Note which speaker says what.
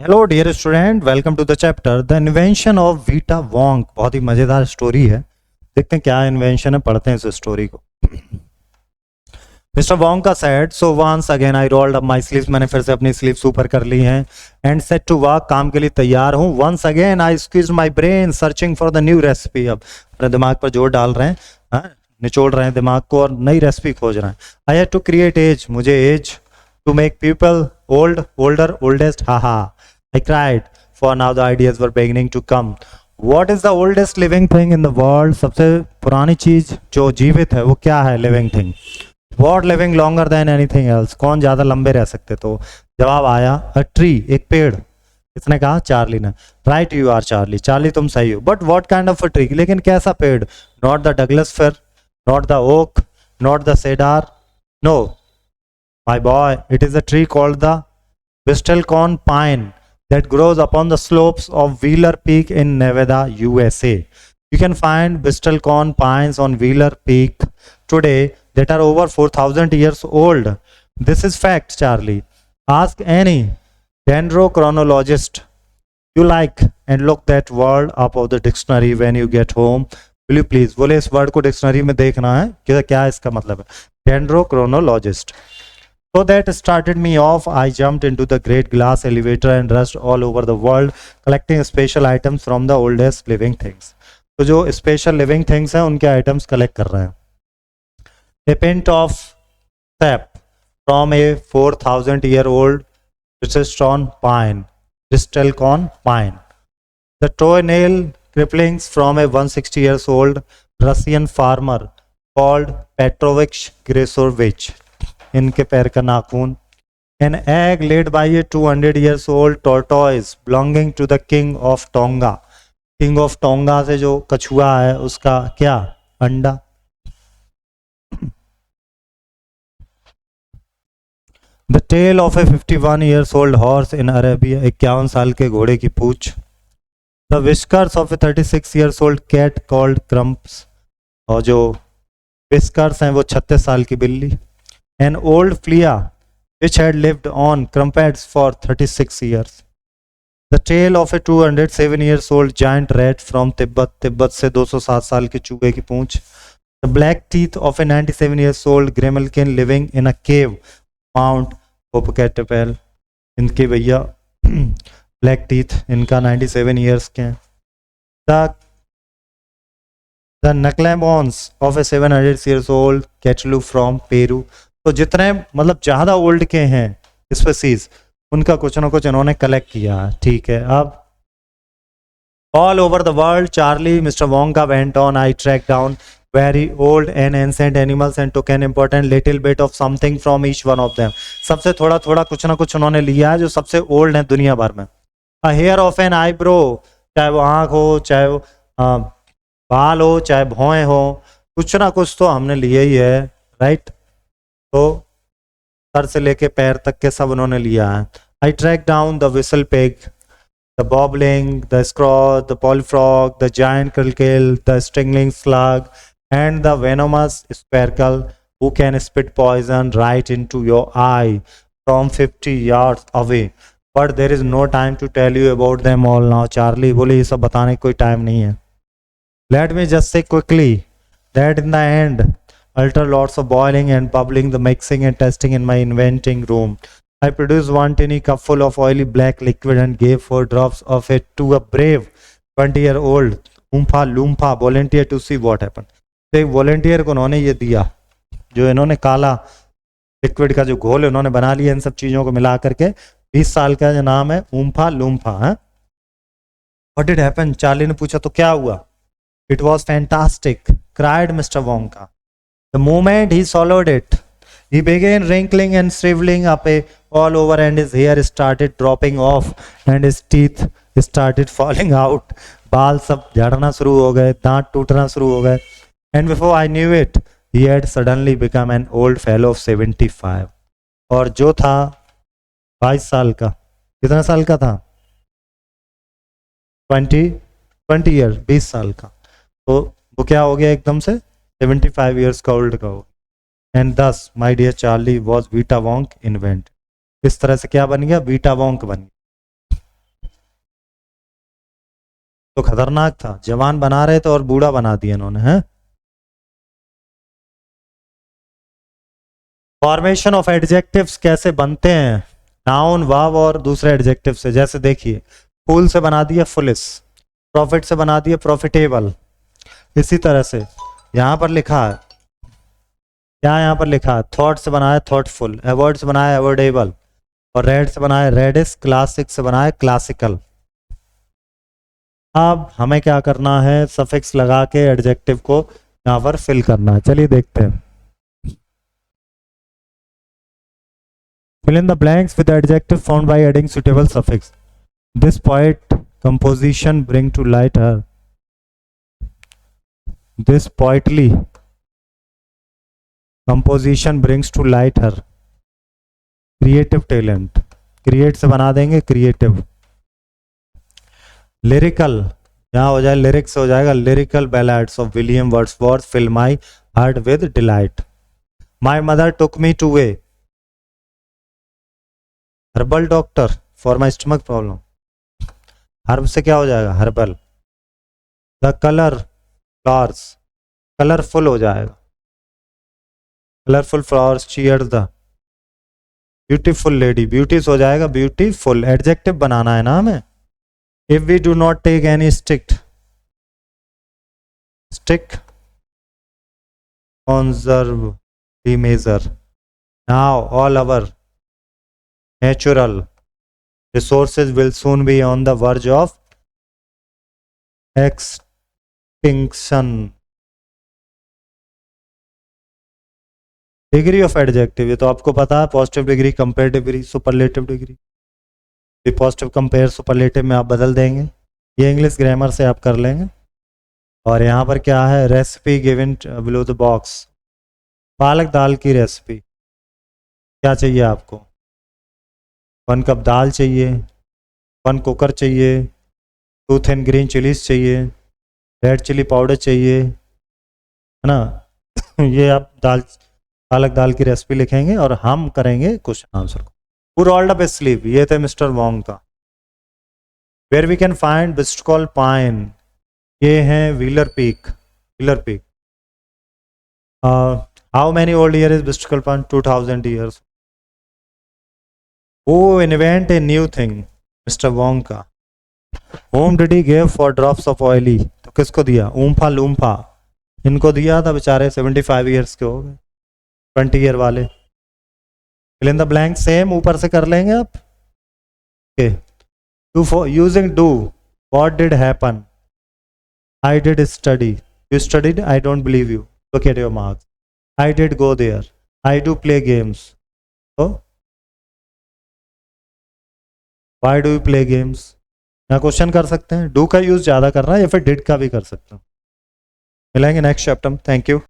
Speaker 1: Hello dear student, welcome to the chapter the invention of Vita Wonk. बहुत ही मजेदार story है। देखते हैं क्या इन्वेंशन है, पढ़ते हैं इस स्टोरी को। Mister Wonka said, so once again I rolled up my sleeves, मैंने फिर से अपनी स्लीव्स ऊपर कर ली हैं, एंड सेट टू वर्क, काम के लिए तैयार हूँ। Once again I squeezed my brain searching for the new recipe. अब अपने दिमाग पर जोर डाल रहे हैं, हाँ, निचोड़ रहे हैं दिमाग को और नई रेसिपी खोज रहे हैं। I had to create age, मुझे age to make people old, older, oldest, ha ha. I cried, for now the ideas were beginning to come. What is the oldest living thing in the world? सबसे पुरानी चीज जो जीवित है वो क्या है? Living thing. What living longer than anything else? कौन ज्यादा लंबे रह सकते? तो जवाब आया a tree, एक पेड़। इसने कहा चार्ली ने। Right you are Charlie. Charlie तुम सही हो। But what kind of a tree? लेकिन कैसा पेड़? Not the Douglas fir, not the oak, not the cedar. No, my boy, it is a tree called the bristlecone pine that grows upon the slopes of Wheeler Peak in Nevada, USA. You can find bristlecone pines on Wheeler Peak today that are over 4,000 years old. This is fact, Charlie. Ask any dendrochronologist you like and look that word up of the dictionary when you get home. Will you please? बोले इस word को dictionary में देखना है कि क्या इसका मतलब है। Dendrochronologist. So that started me off. I jumped into the great glass elevator and rushed all over the world collecting special items from the oldest living things. तो जो special living things हैं उनके items collect कर रहे हैं। A pint of sap from a 4,000-year-old bristlecone pine. Bristlecone pine. The toenail clippings from a 160 years old Russian farmer called Petrovich Grisovich. इनके पैर का नाखून। An egg laid by a 200 years old tortoise belonging to the king of Tonga. King of Tonga से जो कछुआ है उसका क्या? अंडा। The tail of a 51 years old horse in Arabia. 51 साल के घोड़े की पूंछ। The whiskers of a 36 years old cat called Crumps. और जो whiskers हैं वो 36 साल की बिल्ली। An old flea which had lived on crumpets for 36 years. The tail of a 207 years old giant rat from Tibet. Tibet से 207 साल के चूहे की पूंछ। The black teeth of a 97 years old grimalkin living in a cave Mount Popocatépetl. इनके भैया black teeth, इनका 97 years के हैं। The Naclambons of a 700 years old Cthulhu from Peru. तो जितने मतलब ज़्यादा ओल्ड के हैं स्पीसीज उनका कुछ ना कुछ इन्होंने कलेक्ट किया है। ठीक है, अब all over the world Charlie mister Wonka went on. I track down very old and ancient animals and took an important little bit of something from each one of them. सबसे थोड़ा थोड़ा कुछ ना कुछ उन्होंने लिया है जो सबसे ओल्ड है दुनिया भर में। A hair of an eyebrow, चाहे वो आँख हो, चाहे वो बाल हो, चाहे भौएं हो, कुछ ना कुछ तो हमने लिया ही है। राइट, तो सर से लेके पैर तक के सब उन्होंने लिया है। I track down the whistle pig, the bobbling, the scraw, the polyfrog, the giant crickle, the stingling slug and the venomous sparkle who can spit poison right into your eye from 50 yards away. But there is no time to tell you about them all now. Charlie बोले ये सब बताने का कोई time नहीं है. Let me just say quickly that in the end alter lots of boiling and bubbling, the mixing and testing in my inventing room. I produced 1 tinny cup full of oily black liquid and gave 4 drops of it to a brave 20-year-old Oompa Loompa volunteer to see what happened. तो एक volunteer को उन्होंने ये दिया, जो इन्होंने काला liquid का जो घोल उन्होंने बना लिया इन सब चीजों को मिला करके। 20 साल का जो नाम है ऊम्फा लूम्फा है। What did happen? चार्ली ने पूछा तो क्या हुआ? It was fantastic, cried Mr. Wonka. The moment he swallowed it, he began wrinkling and shriveling up all over, and his hair started dropping off, and his teeth started falling out. बाल सब झड़ना शुरू हो गए, दांत टूटना शुरू हो गए. And before I knew it, he had suddenly become an old fellow of 75. और जो था 22 साल का, कितना साल का था? 20 years, 20 साल का. तो वो क्या हो गया एकदम से? 75 years का ओल्ड का हो. And thus my dear Charlie was वीटा वोंक इन्वेंट. इस तरह से क्या बन गया? वीटा वोंक बन गया. तो खतरनाक था, जवान बना रहे थे और बूढ़ा बना दिया इन्होंने, हैं। फॉर्मेशन ऑफ एडजेक्टिव्स कैसे बनते हैं, नाउन वर्ब और दूसरे एडजेक्टिव से। जैसे देखिए, फूल से बना दिया फुलिस, प्रॉफिट से बना दिया प्रॉफिटेबल। इसी तरह से यहाँ पर लिखा है, क्या यहाँ पर लिखा है, थॉट से बनाया थॉटफुल, अवॉइड से बनाया अवॉइडेबल, और रेड से बनाया रेडिस, क्लासिक से बनाया क्लासिकल। अब हमें क्या करना है, सफिक्स लगा के एडजेक्टिव को यहाँ पर फिल करना है। चलिए देखते हैं। Fill in the blanks with the adjective found by adding suitable suffix. This poet composition bring to light her. This poetry composition brings to light her creative talent. Create से बना देंगे creative. Lyrical, यहाँ हो जाए lyrics हो जाएगा lyrical ballads of William Wordsworth fill my heart with delight. My mother took me to a herbal doctor for my stomach problem. Herb से क्या हो जाएगा, herbal. The colour flowers, colourful हो जाएगा, colourful flowers cheer the beautiful lady, beauties हो जाएगा beautiful. Adjective बनाना है ना हमें। If we do not take any stick conserve the measure. Now all our natural resources will soon be on the verge of extinction. Degree of adjective, ये तो आपको पता है, positive degree, comparative degree, superlative degree. Positive compare superlative में आप बदल देंगे, ये इंग्लिश ग्रामर से आप कर लेंगे। और यहाँ पर क्या है, recipe given below the box, पालक दाल की रेसिपी। क्या चाहिए आपको, 1 कप दाल चाहिए, 1 कुकर चाहिए, 2 थिन ग्रीन चिलीज चाहिए, रेड चिली पाउडर चाहिए, है ना। ये आप पालक दाल की रेसिपी लिखेंगे और हम करेंगे क्वेश्चन आंसर को। Who rolled up his sleeve, ये थे मिस्टर वोंग का। Where we can find Bristol Pine, ये हैं wheeler peak, wheeler peak. How many old year is Bristol Pine? 2000 years. Who invent a new thing, mister Wong का। Whom did he give for drops of oily, तो किसको दिया, ऊम्फा लूम्फा, इनको दिया था, बेचारे 75 ईयर्स के हो गए, 20 ईयर वाले। Fill in the blank, same ऊपर से कर लेंगे आप। okay. Using do, what did happen? I did study. You studied? I don't believe you. Look at your marks. I did go there. I do play games. So, why do you play games? यहाँ question कर सकते हैं, do का use ज्यादा करना है या फिर did का भी कर सकते हो। मिलेंगे नेक्स्ट चैप्टर में, थैंक यू।